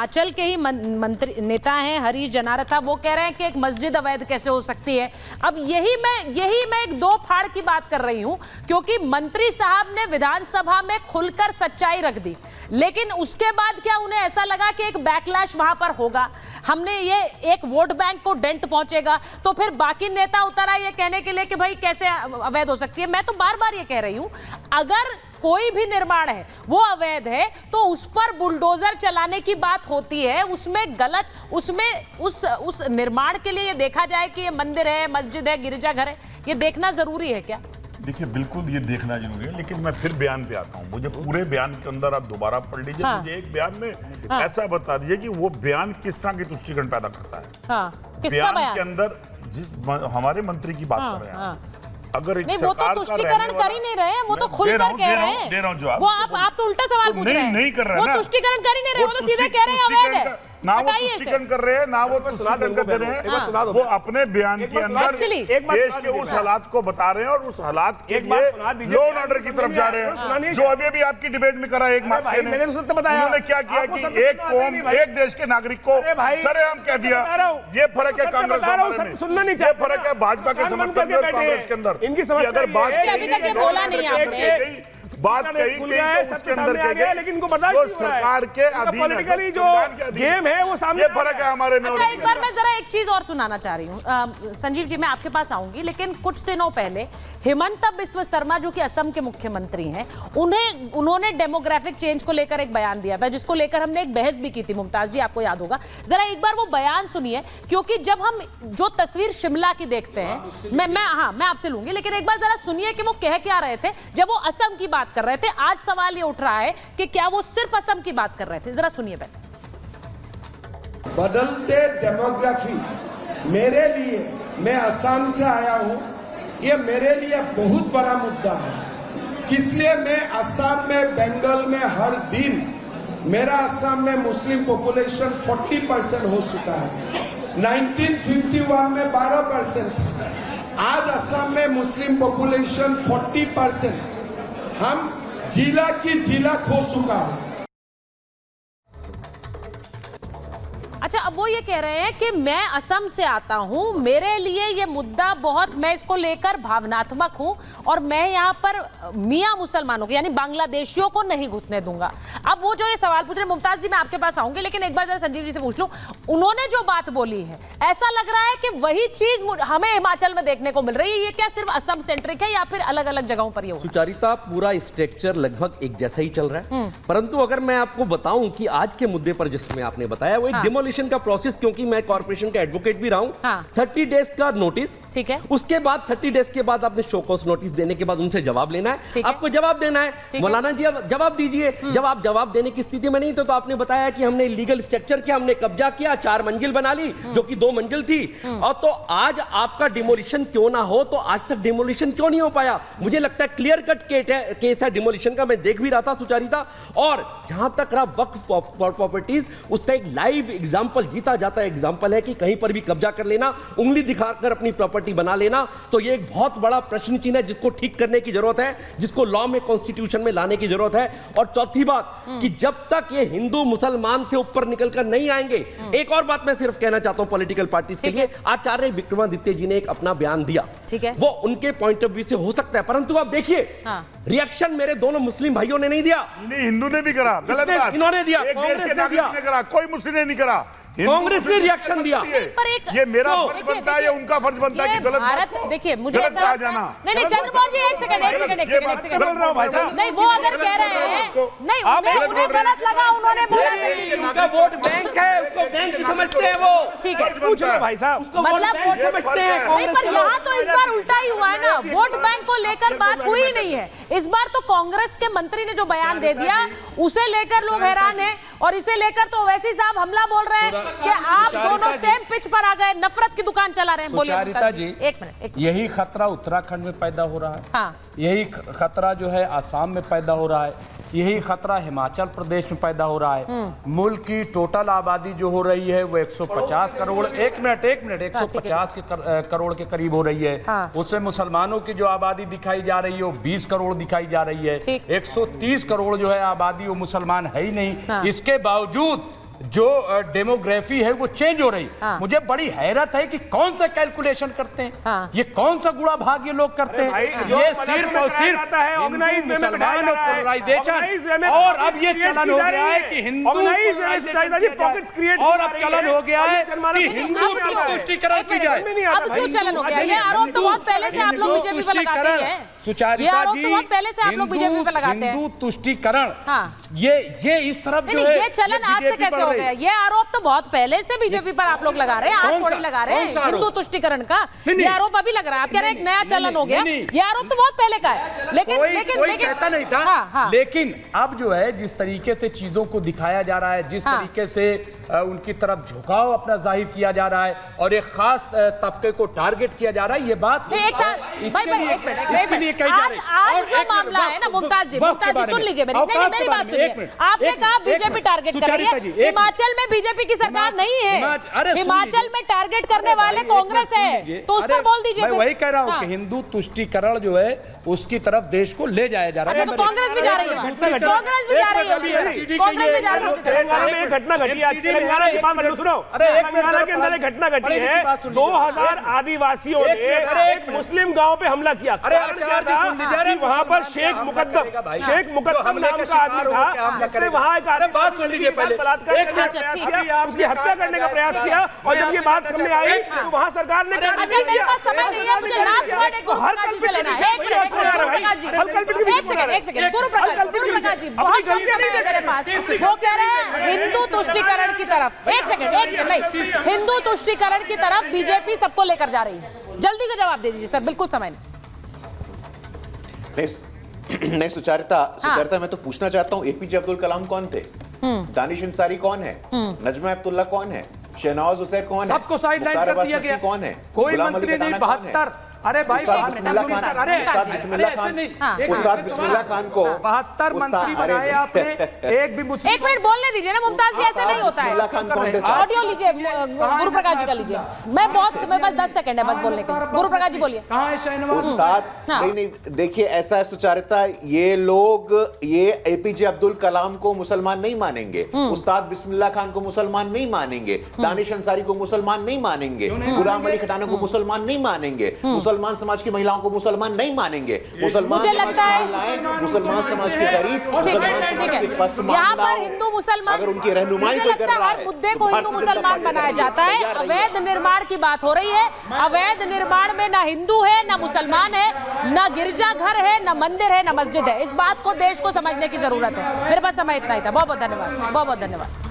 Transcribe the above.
हिमाचल के ही मंत्री नेता हैं हरीश जनारथा, वो कह रहे हैं कि एक मस्जिद अवैध कैसे हो सकती है। अब यही मैं एक दो फाड़ की बात कर रही हूं, क्योंकि मंत्री साहब ने विधानसभा में खुलकर सच्चाई रख दी, लेकिन उसके बाद क्या उन्हें ऐसा लगा कि एक बैकलैश वहां पर होगा, हमने ये एक वोट बैंक को डेंट पहुंचेगा, तो फिर बाकी नेता उतर आए ये कहने के लिए कि भाई कैसे अवैध हो सकती है। मैं तो बार बार ये कह रही हूं, अगर कोई भी निर्माण है वो अवैध है तो उस पर बुलडोजर चलाने की बात होती है, उसमें गलत, उसमें उस निर्माण के लिए ये देखा जाए कि ये मंदिर है, मस्जिद है, गिरजाघर है, ये देखना जरूरी है क्या? देखिए बिल्कुल ये देखना जरूरी है, लेकिन मैं फिर बयान पे आता हूँ। मुझे पूरे बयान के अंदर आप दोबारा पढ़ लीजिए। हाँ। मुझे एक बयान में ऐसा बता दीजिए कि वो बयान किस तरह की तुष्टिकरण पैदा करता है। हाँ, किसका बयान के अंदर जिस हमारे मंत्री की बात कर रहे हैं, अगर नहीं वो तो तुष्टिकरण कर ही नहीं रहे हैं, वो तो खुलकर कह रहे हैं। दे रहा हूं जवाब। वो आप तो उल्टा सवाल पूछ रहे हैं। नहीं कर रहे वो तुष्टिकरण कर ही नहीं रहे, वो तो सीधे कह रहे हैं अवैध है। ना वो तुष्टिकरण कर रहे हैं, ना वो तुष्टिकरण कर रहे हैं। वो अपने बयान के अंदर देश के उस हालात को बता रहे हैं और उस हालात के लिए लॉ एंड ऑर्डर की तरफ जा रहे हैं, जो अभी भी आपकी डिबेट में करा एक मार्क्स ने। उन्होंने क्या किया कि एक कौम, एक देश के नागरिक को सरेआम कह दिया। ये फर्क है कांग्रेस में, ये फर्क है भाजपा के समर्थन में और कांग्रेस के अंदर। इनकी समस्या अगर बात अभी तक ये बोला नहीं आपने, बात कही तो उसके अंदर कह गए, लेकिन इनको बर्दाश्त नहीं हो रहा है। सरकार के अधीन पॉलिटिकली जो गेम है वो सामने, ये फर्क है हमारे में। अच्छा, एक बार मैं जरा एक चीज और सुनाना चाह रही हूँ संजीव जी, मैं आपके पास आऊंगी, लेकिन कुछ दिनों पहले हिमंता बिस्व शर्मा जो कि असम के मुख्यमंत्री हैं, उन्होंने डेमोग्राफिक चेंज को लेकर एक बयान दिया था, जिसको लेकर हमने एक बहस भी की थी, मुमताज जी आपको याद होगा। जरा एक बार वो बयान सुनिए, क्योंकि जब हम जो तस्वीर शिमला की देखते हैं, मैं आपसे लूंगी, लेकिन एक बार जरा सुनिए कि वो कह क्या रहे थे जब वो असम की बात कर रहे थे। आज सवाल ये उठ रहा है कि क्या वो सिर्फ असम की बात कर रहे थे, जरा सुनिए पहले। बदलते डेमोग्राफी मेरे लिए, मैं असम से आया हूं, ये मेरे लिए बहुत बड़ा मुद्दा है। इसलिए मैं असम में, बंगाल में हर दिन, मेरा असम में मुस्लिम पॉपुलेशन 40% हो चुका है। 1951 में 12%, आज असम में मुस्लिम पॉपुलेशन 40%। हम जिला की जिला खो चुका है। अच्छा, अब वो ये कह रहे हैं कि मैं असम से आता हूं, मेरे लिए ये मुद्दा बहुत, मैं इसको लेकर भावनात्मक हूं और मैं यहाँ पर मियां मुसलमानों को यानी बांग्लादेशियों को नहीं घुसने दूंगा। अब वो जो ये सवाल पूछ रहे हैं, मुमताज जी मैं आपके पास आऊंगी, लेकिन एक बार जरा संजीव जी से पूछ लूं, उन्होंने जो बात बोली है, ऐसा लग रहा है कि वही चीज हमें हिमाचल में देखने को मिल रही है। ये क्या सिर्फ असम सेंट्रिक है या फिर अलग अलग जगहों पर ये हो रहा है? सुचारिता, पूरा स्ट्रक्चर लगभग एक जैसा ही चल रहा है, परंतु अगर मैं आपको बताऊं कि आज के मुद्दे पर जिसमें आपने बताया वो एक डिमोलिशन का प्रोसेस, क्योंकि मैं कॉर्पोरेशन का एडवोकेट भी रहा हूं। 30 डेज का नोटिस, ठीक है, उसके बाद 30 डेज के बाद आपने शो कॉज नोटिस देने के बाद उनसे जवाब लेना है, आपको जवाब देना है। मौलाना जी जवाब दीजिए। जब आप जवाब देने की स्थिति में नहीं तो आपने बताया कि हमने लीगल स्ट्रक्चर किया, हमने कब्जा किया, 4 मंजिल बना ली जो कि 2 मंजिल थी, और तो आज आपका डिमोलिशन क्यों ना हो, तो आज तक डिमोलिशन क्यों नहीं हो पाया? मुझे लगता है क्लियर कट केस है डिमोलिशन का, मैं देख भी रहा था सुचारिता। और जहां तक रहा वक्फ प्रॉपर्टीज, उसका एक लाइव एग्जांपल, जीता जाता है एग्जांपल है कि कहीं पर भी कब्जा कर लेना, उंगली दिखाकर अपनी प्रॉपर्टी बना लेना, तो ये एक बहुत बड़ा प्रश्न चिन्ह है जिसको ठीक करने की जरूरत है, जिसको लॉ में, कॉन्स्टिट्यूशन में लाने की जरूरत है। और चौथी बात कि जब तक ये हिंदू मुसलमान से ऊपर निकलकर नहीं आएंगे, एक और बात मैं सिर्फ कहना चाहता हूं पॉलिटिकल पार्टी के लिए, आचार्य विक्रमादित्य जी ने एक अपना बयान दिया, ठीक है, वो उनके पॉइंट ऑफ व्यू से हो सकता है, परंतु आप देखिए रिएक्शन मेरे दोनों मुस्लिम भाइयों ने नहीं दिया, हिंदू ने भी करा, गलत बात इन्होंने दिया, कांग्रेस ने करा, कोई मुस्लिम ने नहीं करा, कांग्रेस ने रिएक्शन दिया। ये मेरा फर्ज बनता है या उनका फर्ज बनता है कि गलत भारत, देखिए मुझे ऐसा जाना। नहीं चंद्रमोहन जी एक सेकंड नहीं, वो अगर कह रहे हैं नहीं, उन्हें गलत लगा, उन्होंने बोला उनका वोट बैंक है, उसको बैंक की समझते हैं वो, ठीक है, पूछ लो भाई साहब, मतलब समझते हैं। नहीं, पर यहाँ तो इस बार उल्टा ही हुआ है ना, वोट बैंक को लेकर बात हुई नहीं है इस बार। तो कांग्रेस के मंत्री ने जो बयान दे दिया उसे लेकर लोग हैरान हैं, और इसे लेकर तो वैसे ही साहब हमला बोल रहे हैं कि आप दोनों सेम पिच पर आ गए, नफरत की दुकान चला रहे हैं। बोलिए जी, एक मिनट। यही खतरा उत्तराखंड में पैदा हो रहा है, हाँ। यही खतरा जो है आसाम में पैदा हो रहा है, यही खतरा हिमाचल प्रदेश में पैदा हो रहा है। मुल्क की टोटल आबादी जो हो रही है वो 150 करोड़, एक मिनट 150 करोड़ के करीब हो रही है। हाँ। उसमें मुसलमानों की जो आबादी दिखाई जा रही है वो 20 करोड़ दिखाई जा रही है। 130 करोड़ जो है आबादी वो मुसलमान है ही नहीं। हाँ। इसके बावजूद जो डेमोग्राफी है वो चेंज हो रही। मुझे बड़ी हैरत है कि कौन सा कैलकुलेशन करते हैं, ये कौन सा गुणा भाग ये लोग करते हैं। ये सिर्फ और सिर्फ ऑर्गेनाइज वे में मुसलमान और पोलराइजेशन, और अब ये चलन हो गया है कि हिंदू पॉकेट्स क्रिएट, और अब चलन हो गया है कि हिंदू तुष्टीकरण की जाए। अब क्यों चलन हो गया? ये आरोप तो बहुत पहले से आप लोग बीजेपी पर लगाते हैं। ये आरोप तो बहुत पहले से आप लोग बीजेपी पर लगाते हैं। हिंदू तुष्टीकरण, ये इस तरफ जो है, ये चलन आज से कैसे हो गया? ये आरोप तो बहुत पहले से बीजेपी पर आप लोग लगा रहे हैं, आज थोड़ी लगा रहे हैं हिंदू तुष्टीकरण का। ये आरोप अभी लग रहा है, आप कह रहे हैं एक नया चलन हो गया। ये आरोप तो बहुत पहले का है, लेकिन कहता नहीं था। लेकिन अब जो है जिस तरीके से चीजों को दिखाया जा रहा है, जिस तरीके से उनकी तरफ झुकाव अपना जाहिर किया जा रहा है और एक खास तबके को टारगेट किया जा रहा है, ये बात आज जो मामला है ना, मुमताज जी सुन लीजिए मेरी बात सुनिए। आपने कहा बीजेपी टारगेट कर रही है, हिमाचल में बीजेपी की सरकार नहीं है, हिमाचल में टारगेट करने वाले कांग्रेस है, तो उस पर बोल दीजिए। मैं वही कह रहा हूँ कि हिंदू तुष्टीकरण जो है उसकी तरफ देश को ले जाया जा रहा है। तो कांग्रेस भी जा रही है, कांग्रेस भी जा रही है, कांग्रेस भी जा रही है। तेलंगाना में एक घटना घटी है, तेलंगाना की बात मत सुनो। तेलंगाना के अंदर एक घटना घटी है, 2000 आदिवासियों ने एक मुस्लिम गांव पे हमला किया। वहां पर शेख मुकद्दम नाम का आदमी था, जिसने वहां एक आदिवासी बलात्कार उसकी हत्या करने का प्रयास किया, और जब ये बात सामने आई तो वहां सरकार ने मेरे पास समय नहीं है, मुझे लास्ट वर्ड एक गुरुप्रकाश जी से लेना है। एक सेकंड गुरुप्रकाश जी, बहुत कम समय है मेरे पास। वो कह रहे हैं हिंदू तुष्टीकरण की तरफ, एक सेकंड नहीं, हिंदू तुष्टीकरण की तरफ बीजेपी सबको लेकर जा रही है। जल्दी से जवाब दे दीजिए सर, बिल्कुल समय नहीं। सुचारिता मैं तो पूछना चाहता हूँ, एपीजे अब्दुल कलाम कौन थे? दानिश अंसारी कौन है? नजमा हेपतुल्ला कौन है? शहनवाज हुसैन कौन है? सबको साइडलाइन कर दिया गया। कौन है? कोई मंत्री नहीं, 72। अरे भाई उस्ताद बिस्मिल्लाह खान को 72 मंत्री बनाए आपने, एक भी मुस्लिम। एक मिनट बोलने दीजिए ना मुमताज जी, ऐसे नहीं होता है। ऑडियो लीजिए, गुरुप्रकाश जी का लीजिए। मैं मेरे पास 10 सेकंड है बस बोलने के। गुरुप्रकाश जी बोलिए। उस्ताद नहीं, देखिए ऐसा है सुचारिता, ये लोग ये एपीजे अब्दुल कलाम को मुसलमान नहीं मानेंगे, उस्ताद बिस्मिल्लाह खान को मुसलमान नहीं मानेंगे, दानिश अंसारी को मुसलमान नहीं मानेंगे, गुलाम अली खटाना को मुसलमान नहीं मानेंगे, मुसलमान समाज की महिलाओं को मुसलमान नहीं मानेंगे, मुझे लगता है मुसलमान समाज के गरीब, यहाँ पर हिंदू मुसलमान, अगर उनकी रहनुमाई मुझे लगता है हर मुद्दे को हिंदू मुसलमान बनाया जाता है। अवैध निर्माण की बात हो रही है, अवैध निर्माण में ना हिंदू है, ना मुसलमान है, ना गिरजाघर है, ना मंदिर है, ना मस्जिद है। इस बात को देश को समझने की जरूरत है। मेरे पास समय इतना ही था। बहुत बहुत धन्यवाद, बहुत बहुत धन्यवाद।